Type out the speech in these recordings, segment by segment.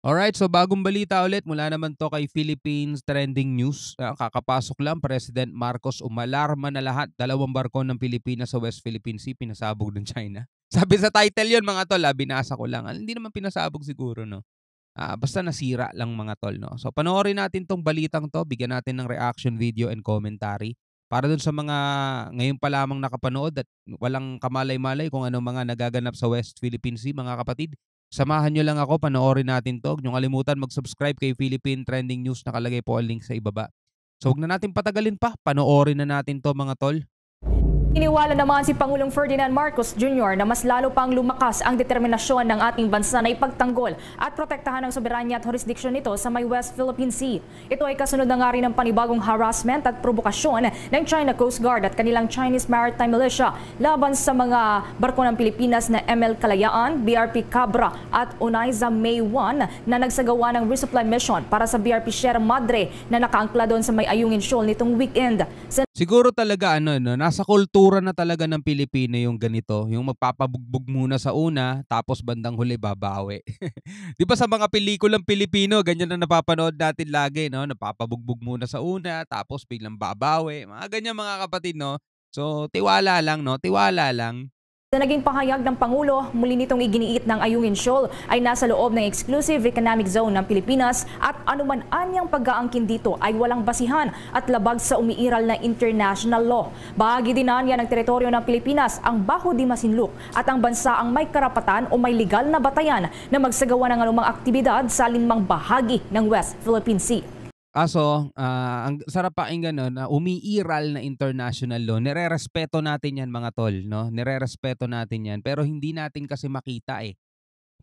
Alright, so bagong balita ulit mula naman to kay Philippines Trending News. Kakapasok lang, President Marcos umalarma na lahat. 2 barko ng Pilipinas sa West Philippine Sea pinasabog ng China. Sabi sa title yun mga tol, binasa ko lang. Hindi naman pinasabog siguro, no? Basta nasira lang mga tol, no? So panoorin natin tong balitang to, bigyan natin ng reaction video and commentary. Para dun sa mga ngayon pa lamang nakapanood at walang kamalay-malay kung ano mga nagaganap sa West Philippine Sea, mga kapatid. Samahan nyo lang ako, panoorin natin to. Huwag nyo kalimutan mag-subscribe kay Philippine Trending News. Nakalagay po ang link sa ibaba. So huwag na natin patagalin pa. Panoorin na natin to mga tol. Iniwala naman si Pangulong Ferdinand Marcos Jr. na mas lalo pang lumakas ang determinasyon ng ating bansa na ipagtanggol at protektahan ang soberanya at jurisdiksyon nito sa may West Philippine Sea. Ito ay kasunod na nga rin ng panibagong harassment at provokasyon ng China Coast Guard at kanilang Chinese Maritime Militia laban sa mga barko ng Pilipinas na ML Kalayaan, BRP Cabra at Onaiza May 1 na nagsagawa ng resupply mission para sa BRP Sierra Madre na nakaangkla doon sa may Ayungin Shoal nitong weekend. Siguro talaga nasa kultura na talaga ng Pilipino yung ganito, yung magpapabugbog muna sa una tapos bandang huli babawi. 'Di ba sa mga pelikulang Pilipino, ganyan na napapanood natin lagi, no? Napapabugbog muna sa una tapos biglang babawi. Mga ganyan mga kapatid, no? So tiwala lang, no? Tiwala lang. Sa naging pahayag ng Pangulo, muli nitong iginiit ng Ayungin Shoal ay nasa loob ng exclusive economic zone ng Pilipinas at anuman anyang pag-aangkin dito ay walang basihan at labag sa umiiral na international law. Bahagi din niya ng teritoryo ng Pilipinas ang Bajo de Masinloc at ang bansa ang may karapatan o may legal na batayan na magsagawa ng anumang aktibidad sa alinmang bahagi ng West Philippine Sea. Kaso, ang sarap pakinggan na umiiral na international law. Nirerespeto natin yan mga tol, no? Nirerespeto natin yan. Pero hindi natin kasi makita eh.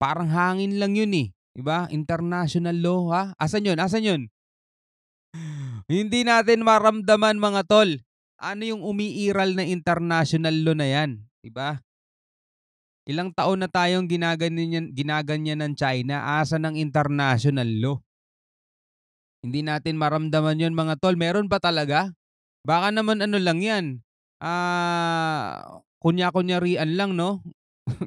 Parang hangin lang yun eh. Diba? International law, ha? Asan yun? Asan yun? Hindi natin maramdaman mga tol. Ano yung umiiral na international law na yan? Diba? Ilang taon na tayong ginaganyan ng China. Asa ng international law? Hindi natin maramdaman yon mga tol. Meron ba talaga? Baka naman ano lang yan. Kunya-kunyarian lang, no?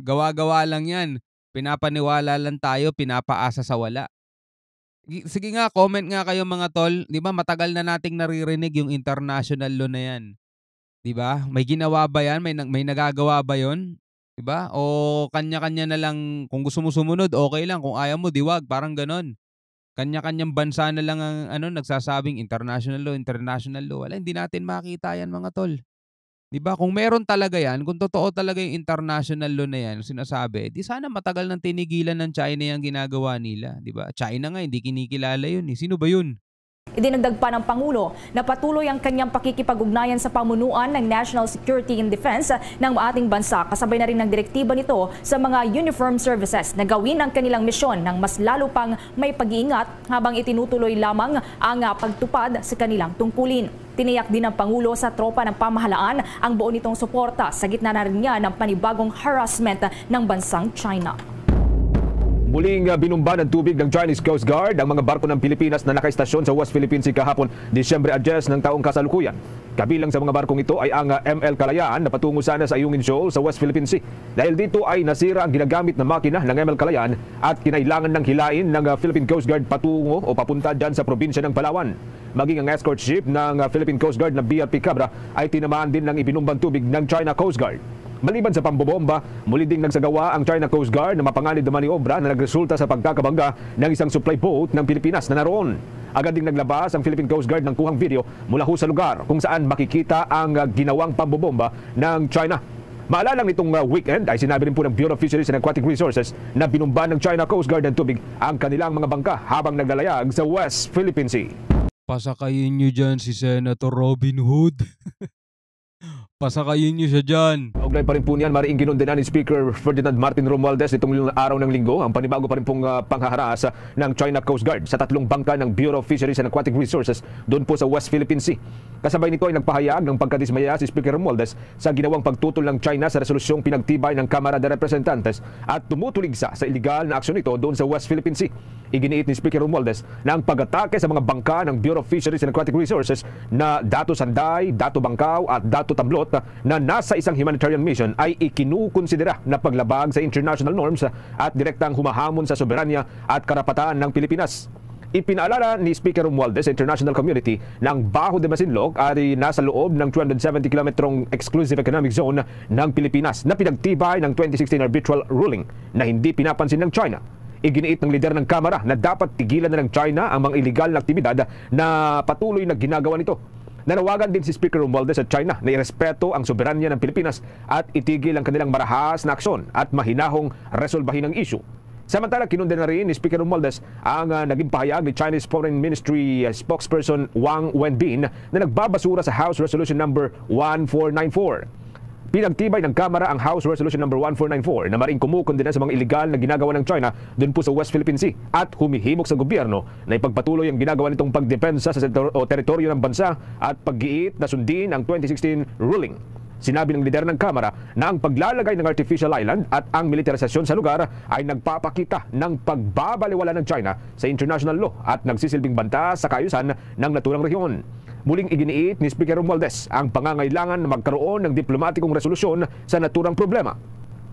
Gawa-gawa lang yan. Pinapaniwala lang tayo, pinapaasa sa wala. Sige nga, comment nga kayo mga tol. Di ba matagal na nating naririnig yung international law na yan. Di ba? May ginawa ba yan? May nagagawa ba yon? Di ba? O kanya-kanya na lang, kung gusto mo sumunod, okay lang. Kung ayaw mo, diwag. Parang ganon. Kanya-kanyang bansa na lang ang nagsasabing international law. Wala, hindi natin makita yan mga tol. 'Di ba? Kung meron talaga yan, kung totoo talaga yung international law na yan, sinasabi, di sana matagal nang tinigilan ng China yung ginagawa nila. 'Di ba? China nga, hindi kinikilala yun. Sino ba yun? Idinagdag pa ng Pangulo na patuloy ang kanyang pakikipag-ugnayan sa pamunuan ng National Security and Defense ng ating bansa kasabay na rin ng direktiba nito sa mga uniform services na gawin ang kanilang misyon ng mas lalo pang may pag-iingat habang itinutuloy lamang ang pagtupad sa kanilang tungkulin. Tiniyak din ng Pangulo sa tropa ng pamahalaan ang buo nitong suporta sa gitna na rin niya ng panibagong harassment ng bansang China. Muling binumba ng tubig ng Chinese Coast Guard ang mga barko ng Pilipinas na nakaistasyon sa West Philippine Sea kahapon Disyembre 10 ng taong kasalukuyan. Kabilang sa mga barkong ito ay ang ML Kalayaan na patungo sana sa Ayungin Shoal sa West Philippine Sea. Dahil dito ay nasira ang ginagamit na makina ng ML Kalayaan at kinailangan ng hilain ng Philippine Coast Guard patungo o papunta dyan sa probinsya ng Palawan. Maging ang escort ship ng Philippine Coast Guard na BRP Cabra ay tinamaan din ng ibinumbang tubig ng China Coast Guard. Maliban sa pambobomba, muli ding nagsagawa ang China Coast Guard na mapanganib na maniobra na nagresulta sa pagkakabangga ng isang supply boat ng Pilipinas na naroon. Agad ding naglabas ang Philippine Coast Guard ng kuhang video mula ho sa lugar kung saan makikita ang ginawang pambobomba ng China. Maalala nitong weekend ay sinabi rin po ng Bureau of Fisheries and Aquatic Resources na binumba ng China Coast Guard ng tubig ang kanilang mga bangka habang naglalayag sa West Philippine Sea. Pasakayin nyo dyan si Senator Robin Hood. Pasakayin niyo siya dyan. Kaugnay pa rin po niyan, mariing kinundenan ni Speaker Ferdinand Martin Romualdez itong araw ng linggo ang panibago pa rin pong panghaharas ng China Coast Guard sa 3 bangka ng Bureau of Fisheries and Aquatic Resources doon po sa West Philippine Sea. Kasabay nito ay nagpahayag ng pagkadismaya si Speaker Romualdez sa ginawang pagtutol ng China sa resolusyong pinagtibay ng Kamara de Representantes at tumutulig sa iligal na aksyon nito doon sa West Philippine Sea. Iginiit ni Speaker Romualdez na ang pag-atake sa mga bangka ng Bureau of Fisheries and Aquatic Resources na Dato Sanday, Dato Bangkaw at Dato Tamblot na nasa isang humanitarian humanitarian mission ay ikinukonsidera na paglabag sa international norms at direktang humahamon sa soberanya at karapatan ng Pilipinas. Ipinaalala ni Speaker Romualdez sa international community na ang Bajo de Masinloc ay nasa loob ng 270 kilometrong exclusive economic zone ng Pilipinas na pinagtibay ng 2016 arbitral ruling na hindi pinapansin ng China. Iginiit ng lider ng Kamara na dapat tigilan na ng China ang mga iligal na aktibidad na patuloy na ginagawa nito. Nanawagan din si Speaker Romualdez sa China na irespeto ang soberanya ng Pilipinas at itigil ang kanilang marahas na aksyon at mahinahong resolbahin ang issue. Samantala, kinundena na rin ni Speaker Romualdez ang naging pahayag ni Chinese Foreign Ministry spokesperson Wang Wenbin na nagbabasura sa House Resolution number 1494. Pinagtibay ng Kamara ang House Resolution number 1494 na maring kumukondena sa mga iligal na ginagawa ng China doon po sa West Philippine Sea at humihimok sa gobyerno na ipagpatuloy ang ginagawa nitong pagdepensa sa teritoryo ng bansa at paggiit na sundin ang 2016 ruling. Sinabi ng lider ng Kamara na ang paglalagay ng artificial island at ang militarisasyon sa lugar ay nagpapakita ng pagbabaliwala ng China sa international law at nagsisilbing banta sa kaayusan ng naturang rehiyon. Muling iginiit ni Speaker Romualdez ang pangangailangan na magkaroon ng diplomatikong resolusyon sa naturang problema.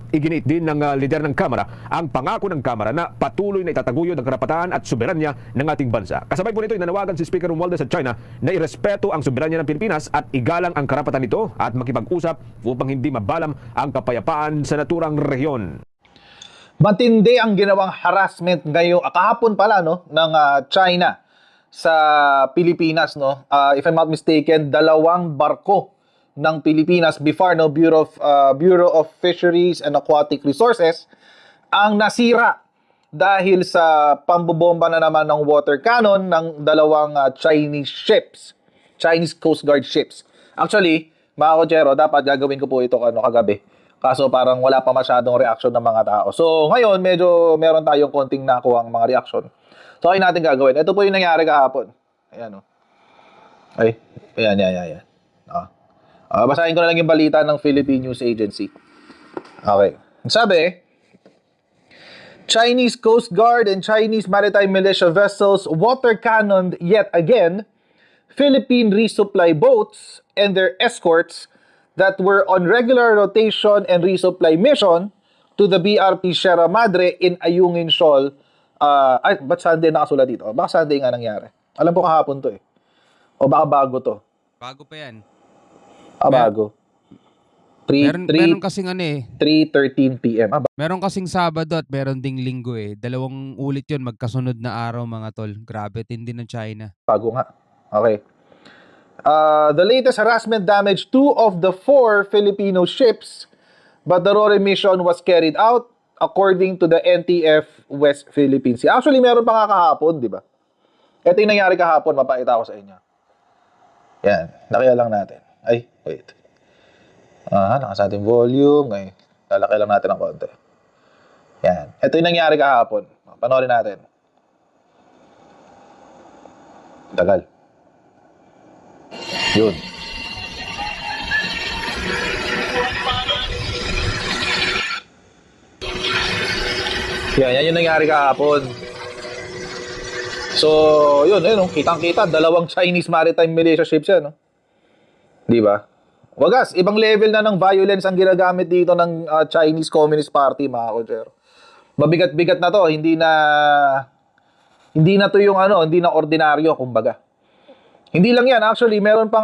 Iginiit din ng lider ng Kamara ang pangako ng Kamara na patuloy na itataguyod ang karapatan at soberanya ng ating bansa. Kasabay po nito, inanawagan si Speaker Romualdez sa China na irespeto ang soberanya ng Pilipinas at igalang ang karapatan nito at makipag-usap upang hindi mabalam ang kapayapaan sa naturang rehiyon. Matindi ang ginawang harassment ngayong kahapon pala ng China sa Pilipinas, no. If I'm not mistaken, 2 barko ng Pilipinas, BIFAR, Bureau of Fisheries and Aquatic Resources, ang nasira dahil sa pambobomba na naman ng water cannon ng 2 Chinese ships, Chinese Coast Guard ships. Actually, mga kotsero, dapat gagawin ko po ito kagabi. Kaso parang wala pa masyadong reaction ng mga tao. So ngayon, medyo meron tayong konting nakuha ang mga reaction. So ay natin gagawin. Ito po yung nangyari kahapon. Ayan, Ay, ayan. Basahin ko na lang yung balita ng Philippine News Agency. Okay. Sabi, Chinese Coast Guard and Chinese Maritime Militia vessels water cannoned yet again Philippine resupply boats and their escorts that were on regular rotation and resupply mission to the BRP Sierra Madre in Ayungin Shoal. Ba't Sunday nakasulat dito? Baka Sunday nga nangyari. Alam ko kahapon to O baka bago to. Bago pa yan. Bago. Meron kasing 3:13 PM. Meron kasing Sabado at meron ding Linggo 2 ulit yun, magkasunod na araw mga tol. Grabe, tindi ng China. Bago nga. Okay. The latest harassment damaged 2 of the 4 Filipino ships, but the RORE mission was carried out according to the NTF West Philippine Sea. Actually, meron pa nga kahapon, di ba? Ito yung nangyari kahapon, mapakita ko sa inyo. Yan, lakihan lang natin. Ay, wait. Nakas natin volume. Ay, lalaki lang natin ng konti. Yan. Ito yung nangyari kahapon. Panoorin natin. Tagal. Yun. Yan yung nangyari kahapon. So, yun, kitang-kita, 2 Chinese Maritime Militia ships yan, Di ba? Wagas, ibang level na ng violence ang ginagamit dito ng Chinese Communist Party, mga kotsero. Mabigat-bigat na to, hindi na to yung hindi na ordinaryo, kumbaga. Hindi lang yan, actually, meron pang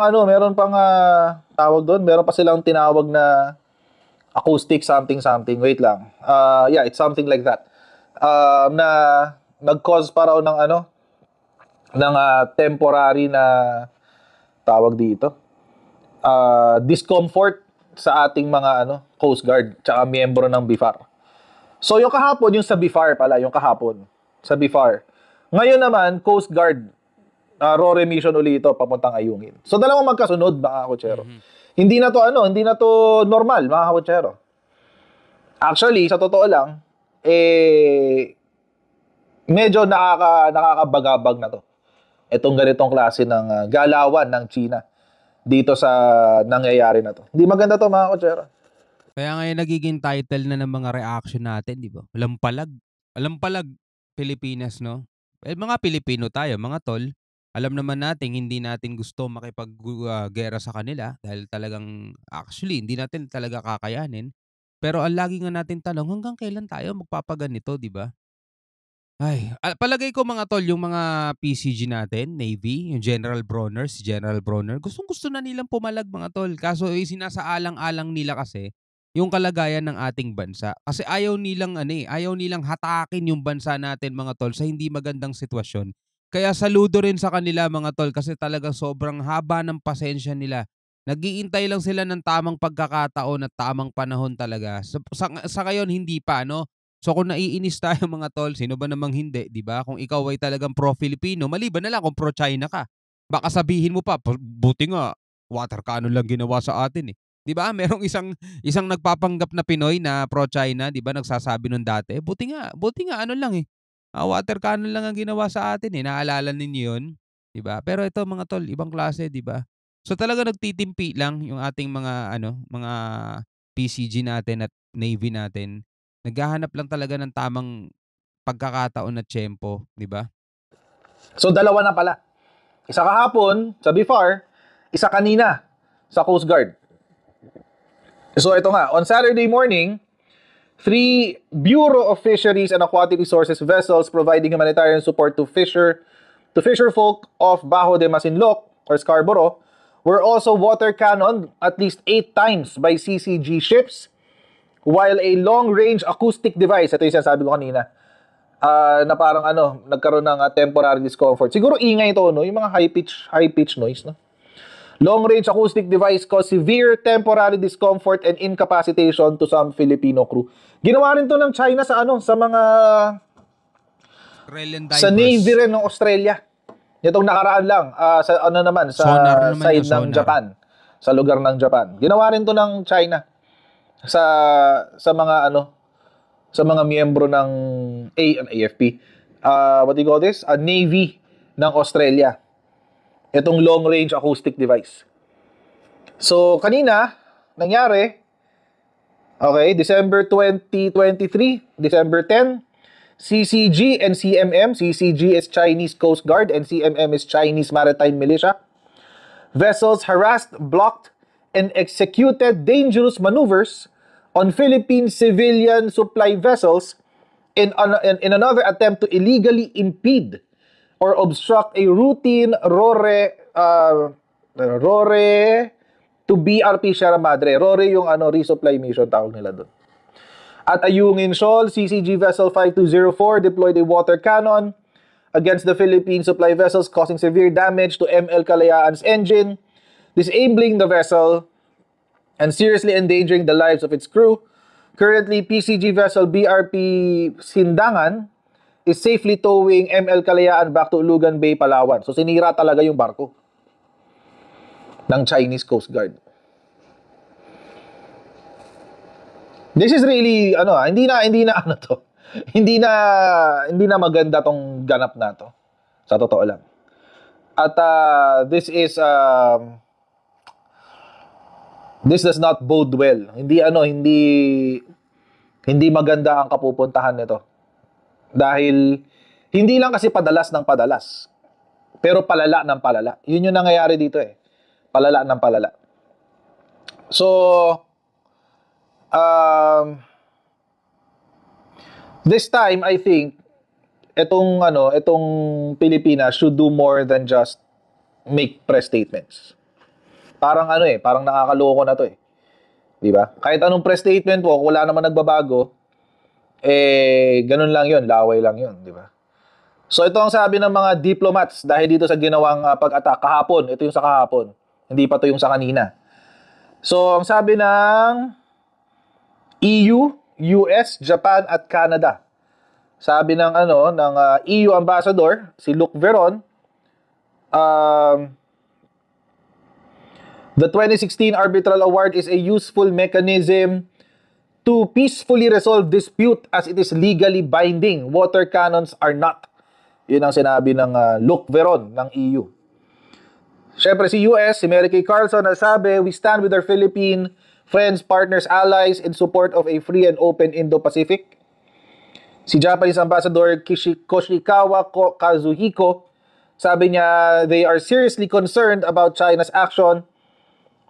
tawag doon, meron pa silang tinawag na acoustic something. Wait lang. Yeah, it's something like that. Na nag-cause pa raw ng temporary na tawag dito. Discomfort sa ating mga Coast Guard tsaka miyembro ng BIFAR. So yung kahapon, yung sa BIFAR pala, yung kahapon sa BIFAR. Ngayon naman, Coast Guard RORE mission ulit ito papuntang Ayungin. So dalawang magkasunod, mga kotsero. Hindi na to normal, mga kotsero. Actually, sa totoo lang, medyo nakakabagabag na to. Itong ganitong klase ng galawan ng China dito sa nangyayari na to. Hindi maganda to, mga kotsero. Kaya ngayon nagiging title na ng mga reaction natin, di ba? Alampalag Pilipinas, no? Mga Pilipino tayo, mga tol. Alam naman natin hindi natin gusto gera sa kanila dahil talagang actually hindi natin talaga kakayanin. Pero ang lagi nga natin tanong, hanggang kailan tayo magpapaganito, 'di ba? Ay, palagay ko mga tol yung mga PCG natin, Navy, yung General Bronner, si General Bronner, gustong-gusto na nilang pumalag mga tol. Kaso sinasaalang-alang nila kasi yung kalagayan ng ating bansa. Kasi ayaw nilang hatakin yung bansa natin mga tol sa hindi magandang sitwasyon. Kaya saludo rin sa kanila mga tol kasi talagang sobrang haba ng pasensya nila. Nag-iintay lang sila ng tamang pagkakataon at tamang panahon talaga. Sa ngayon hindi pa, no? So kung naiinis tayo mga tol, sino ba namang hindi, 'di ba? Kung ikaw ay talagang pro-Filipino, maliban na lang kung pro-China ka. Baka sabihin mo pa, buti nga water cannon lang ginawa sa atin eh." 'Di ba? Merong isang nagpapanggap na Pinoy na pro-China, 'di ba, nagsasabi nun dati, buti nga ano lang eh, water cannon lang ang ginawa sa atin eh. Naalala ninyo 'yun, 'di ba? Pero ito mga tol, ibang klase, 'di ba? So talaga nagtitimpi lang yung ating mga PCG natin at Navy natin. Naghahanap lang talaga ng tamang pagkakataon at tiyempo, 'di ba? So dalawa na pala. Isa kahapon sa BIFAR, isa kanina sa Coast Guard. So ito nga, on Saturday morning, 3 Bureau of Fisheries and Aquatic Resources vessels providing humanitarian support to fisherfolk of Bajo de Masinloc or Scarborough were also water cannoned at least 8 times by CCG ships, while a long-range acoustic device, ito yung sinasabi ko kanina, na parang nagkaroon ng temporary discomfort. Siguro ingay ito, no? Yung mga high-pitch noise, no? Long-range acoustic device caused severe temporary discomfort and incapacitation to some Filipino crew. Ginawa rin to ng China sa mga Australian sa divers. Navy rin ng Australia. Itong nakaraan lang sa Sonar naman side yun, ng sonar. Japan, sa lugar ng Japan. Ginawa rin to ng China sa mga miyembro ng AFP. What do you call this? Navy ng Australia. Itong long-range acoustic device. So, kanina, nangyari, okay, December 2023, December 10, CCG and CMM, CCG is Chinese Coast Guard and CMM is Chinese Maritime Militia, vessels harassed, blocked, and executed dangerous maneuvers on Philippine civilian supply vessels in another attempt to illegally impede or obstruct a routine RORE to BRP Sierra Madre. RORE yung resupply mission, tawag nila doon. At Ayungin Shoal, CCG Vessel 5204 deployed a water cannon against the Philippine supply vessels, causing severe damage to ML Kalayaan's engine, disabling the vessel, and seriously endangering the lives of its crew. Currently, PCG vessel BRP Sindangan is safely towing ML Kalayaan back to Ulugan Bay, Palawan. So sinira talaga yung barko ng Chinese Coast Guard. This is really hindi na maganda tong ganap na to, sa totoo lang. At this does not bode well. Hindi maganda ang kapupuntahan nito. Dahil hindi lang kasi padalas ng padalas, pero palala ng palala. Yun yung nangyayari dito eh. Palala ng palala. So, this time I think itong Pilipinas should do more than just make press statements. Parang parang nakakaloko na to eh. 'Di ba? Kahit anong press statement po, wala naman nagbabago, ganun lang 'yon, laway lang 'yon, 'di ba? So ito ang sabi ng mga diplomats dahil dito sa ginawang pag-attack kahapon. Ito yung sa kahapon. Hindi pa 'to yung sa kanina. So ang sabi ng EU, US, Japan at Canada. Sabi ng EU ambassador si Luc Veron, the 2016 Arbitral Award is a useful mechanism to peacefully resolve dispute as it is legally binding. Water cannons are not. Yun ang sinabi ng Luc Veron ng EU. Siyempre si US, si Mary Kay Carlson, nasabi, we stand with our Philippine friends, partners, allies in support of a free and open Indo-Pacific. Si Japanese Ambassador Koshikawa Kazuhiko Sabi niya, they are seriously concerned about China's action,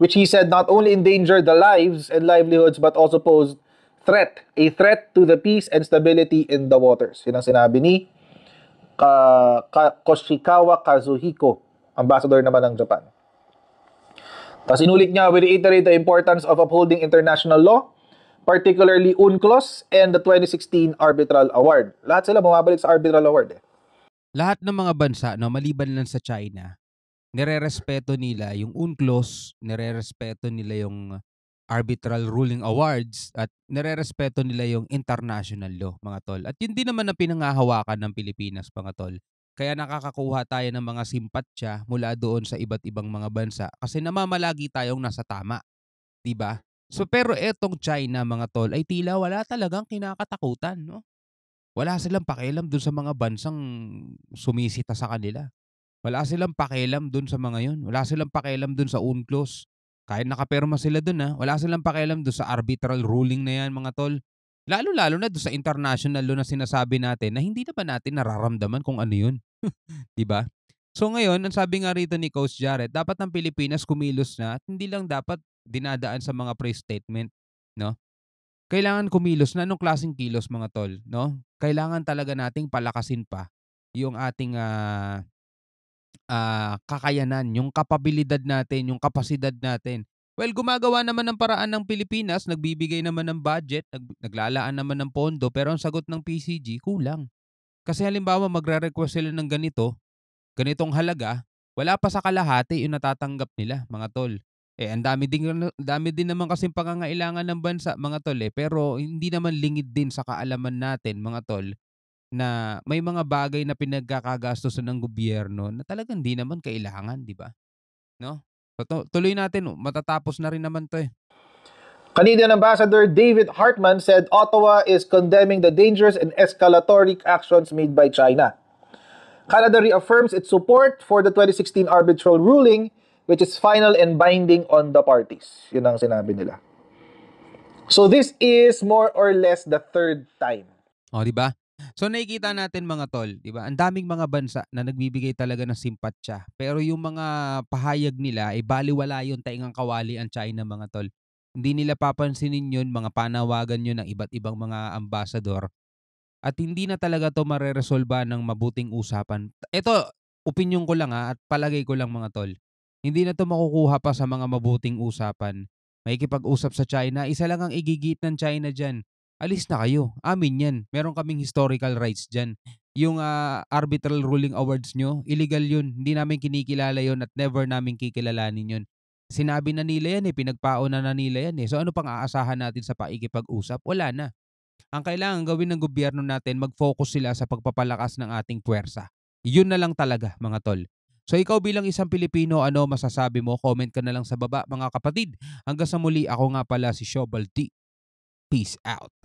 which he said not only endangered the lives and livelihoods but also posed a threat to the peace and stability in the waters. Yun ang sinabi ni Koshikawa Kazuhiko, ambassador naman ng Japan. Tapos inulit niya, we reiterate the importance of upholding international law, particularly UNCLOS and the 2016 Arbitral Award. Lahat sila bumabalik sa Arbitral Award. Lahat ng mga bansa, no, maliban lang sa China, nirerespeto nila yung UNCLOS, nirerespeto nila yung Arbitral Ruling Awards, at nirerespeto nila yung international law, mga tol. At yun din naman ang pinangahawakan ng Pilipinas, mga tol. Kaya nakakakuha tayo ng mga simpatsya mula doon sa iba't ibang mga bansa kasi namamalagi tayong nasa tama, 'di ba? So pero etong China, mga tol, ay tila wala talagang kinakatakutan, no? Wala silang pakialam doon sa mga bansang sumisita sa kanila. Wala silang pakialam doon sa mga 'yon. Wala silang pakialam doon sa UNCLOS. Kahit nakapirma sila doon, wala silang pakialam doon sa arbitral ruling na 'yan, mga tol. Lalo-lalo na doon sa international law na sinasabi natin na hindi naman natin nararamdaman kung ano 'yun, 'di ba? So ngayon, ang sabi nga rito ni Coach Jared, dapat ang Pilipinas kumilos na at hindi lang dapat dinadaan sa mga pre-statement, no? Kailangan kumilos na. Anong klaseng kilos, mga tol, no? Kailangan talaga nating palakasin pa yung ating kakayanan, yung kapabilidad natin, yung kapasidad natin. Well, gumagawa naman ng paraan ng Pilipinas, nagbibigay naman ng budget, naglalaan naman ng pondo, pero ang sagot ng PCG, kulang. Kasi halimbawa magre-request sila ng ganitong halaga, wala pa sa kalahati yung natatanggap nila, mga tol. Ang dami din naman kasing pangangailangan ng bansa, mga tol, pero hindi naman lingid din sa kaalaman natin, mga tol, na may mga bagay na pinagkakagastusan ng gobyerno na talagang hindi naman kailangan, 'di ba? No? So, tuloy natin, matatapos na rin naman 'to eh. Canadian Ambassador David Hartman said Ottawa is condemning the dangerous and escalatory actions made by China. Canada reaffirms its support for the 2016 arbitral ruling, which is final and binding on the parties. Yun ang sinabi nila. So this is more or less the third time. O, 'di ba? So nakikita natin, mga tol, 'di ba? Ang daming mga bansa na nagbibigay talaga ng simpatsya. Pero yung mga pahayag nila ay balewala yung taingang kawali ang China, mga tol. Hindi nila papansinin yun, mga panawagan yun ng iba't ibang mga ambassador. At hindi na talaga 'to mareresolba ng mabuting usapan. Ito, opinyon ko lang at palagay ko lang, mga tol. Hindi na 'to makukuha pa sa mga mabuting usapan. Makikipag-usap sa China, isa lang ang igigit ng China diyan. Alis na kayo. Amin 'yan. Meron kaming historical rights diyan. Yung arbitral ruling awards nyo, illegal 'yun. Hindi namin kinikilala 'yun at never namin kikilalanin 'yun. Sinabi na nila 'yan, pinagpauna na nila 'yan. So ano pang aasahan natin sa pakikipag-usap? Wala na. Ang kailangan gawin ng gobyerno natin, mag-focus sila sa pagpapalakas ng ating puwersa. Yun na lang talaga, mga tol. So ikaw bilang isang Pilipino, ano masasabi mo? Comment ka na lang sa baba, mga kapatid. Hanggang sa muli, ako nga pala si Shobal T. Peace out.